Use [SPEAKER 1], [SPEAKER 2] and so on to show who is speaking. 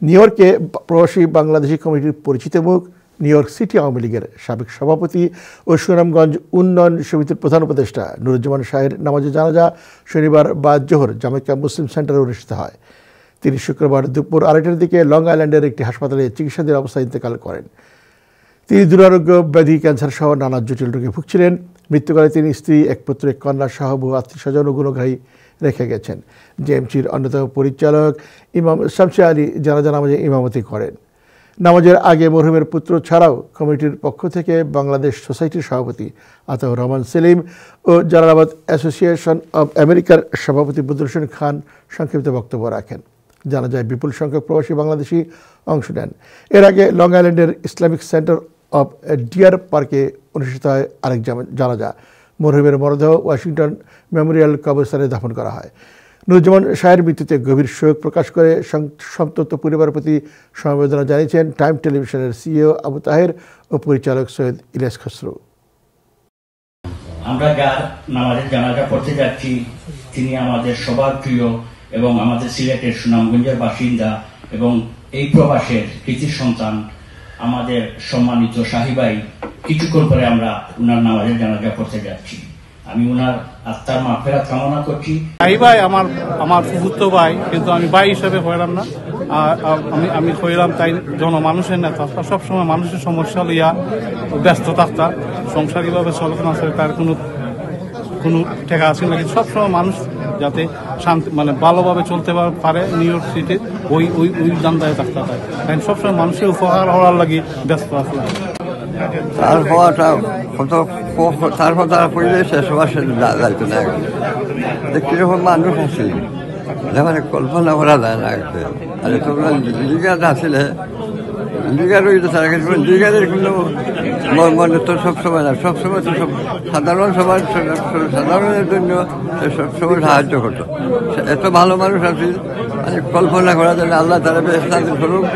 [SPEAKER 1] New ইয়র্কে প্রবাসী বাংলাদেশি কমিটির পরিচিত মুখ নিউ ইয়র্ক সিটি আওয়ামী লীগের সাবেক সভাপতি ও সুনামগঞ্জ উন্নয়ন সমিতির প্রধান উপদেষ্টা নুরুজ্জামান শাহের নামাজে জানাজা শনিবার বাদ জোহর জামাইকা মুসলিম সেন্টারে অনুষ্ঠিত হয়। তিনি শুক্রবার দুপুর 2টার দিকে লং আইল্যান্ডের একটি হাসপাতালে চিকিৎসাধীন অবস্থায় ইন্তেকাল করেন। তিনি দুরারোগ্য ব্যাধি, ক্যান্সার সহ নানা জটিল রোগে ভুগছিলেন। মৃত্যুকালে তিনি স্ত্রী, এক পুত্র, এক কন্যা সহ বহু আত্মীয়স্বজন ও গুণগ্রাহী রেখে গেছেন। জেএমসির অন্যতম পরিচালক ইমাম শামসী আলী জানাজা নামাজে ইমামতি করেন। নামাজের আগে মরহুমের পুত্র ছাড়াও কমিটির পক্ষ থেকে বাংলাদেশ সোসাইটির সভাপতি আতাউর রহমান সেলিম ও জালালাবাদ অ্যাসোসিয়েশন অব আমেরিকার সভাপতি বদরুল হোসেন খান সংক্ষিপ্ত বক্তব্য রাখেন। জানাজায় বিপুল সংখ্যক প্রবাসী বাংলাদেশি অংশ নেন। এর আগে লং আইল্যান্ডের ইসলামিক সেন্টার অব ডিয়ার পার্কে অনুষ্ঠিত হয় আরেক জানাজা। মরহুমের মরদেহ ওয়াশিংটন মেমোরিয়াল কবরস্থানে দাফন করা হয়। নুরুজ্জামান শাহের মৃত্যুতে গভীর শোক প্রকাশ করে সন্তপ্ত পরিবারের প্রতি সমবেদনা জানিয়েছেন টাইম টেলিভিশনের সিইও আবু তাহের ও পরিচালক সৈয়দ ইলিয়াস খসরু।
[SPEAKER 2] আমরা যার নামাজের জানাজা পড়তে যাচ্ছি তিনি আমাদের সবার প্রিয় এবং আমাদের সিলেটের সুনামগঞ্জের বাসিন্দা এবং এই প্রবাসের কৃতি সন্তান আমাদের সম্মানিত শাহী ভাই। কিছুক্ষণ পরে আমরা উনার নামাজের জানাজা পড়তে যাচ্ছি। আমি উনার আত্মার মাগফিরাত কামনা করছি।
[SPEAKER 3] শাহী ভাই আমার ফুফুত ভাই, কিন্তু আমি ভাই হিসেবে হইলাম না। আমি হইলাম তাই জনমানুষের নেতা। সবসময় মানুষের সমস্যা লইয়া ব্যস্ত থাকতাম। সংসারীভাবে চলতে না চলে তার কোনো ঠেকা আছে না, কিন্তু সবসময় মানুষ যাতে শান্তি ভালোভাবে চলতে পারে নিউ ইয়র্ক সিটির ওই দান্দায় থাকতে হয়। তাই সবসময় মানুষের উপকার হওয়ার লাগে ব্যস্ত আছে।
[SPEAKER 4] তার হওয়াটা তার কথা পড়লে শেষ হওয়ার যাইতো না। কিরকম মানুষ আছে যেমন কল্পনা করা যায় না। আর তোমরা লিগার আসলে লিগার হইতে তারা লিগারের কোনো মনে তো সবসময় না, সবসময় তো সব সাধারণের জন্য সবসময় সাহায্য করতো। এত ভালো মানুষ আছে কল্পনা করা যায় না। আল্লাহ তারা বেশ করুক।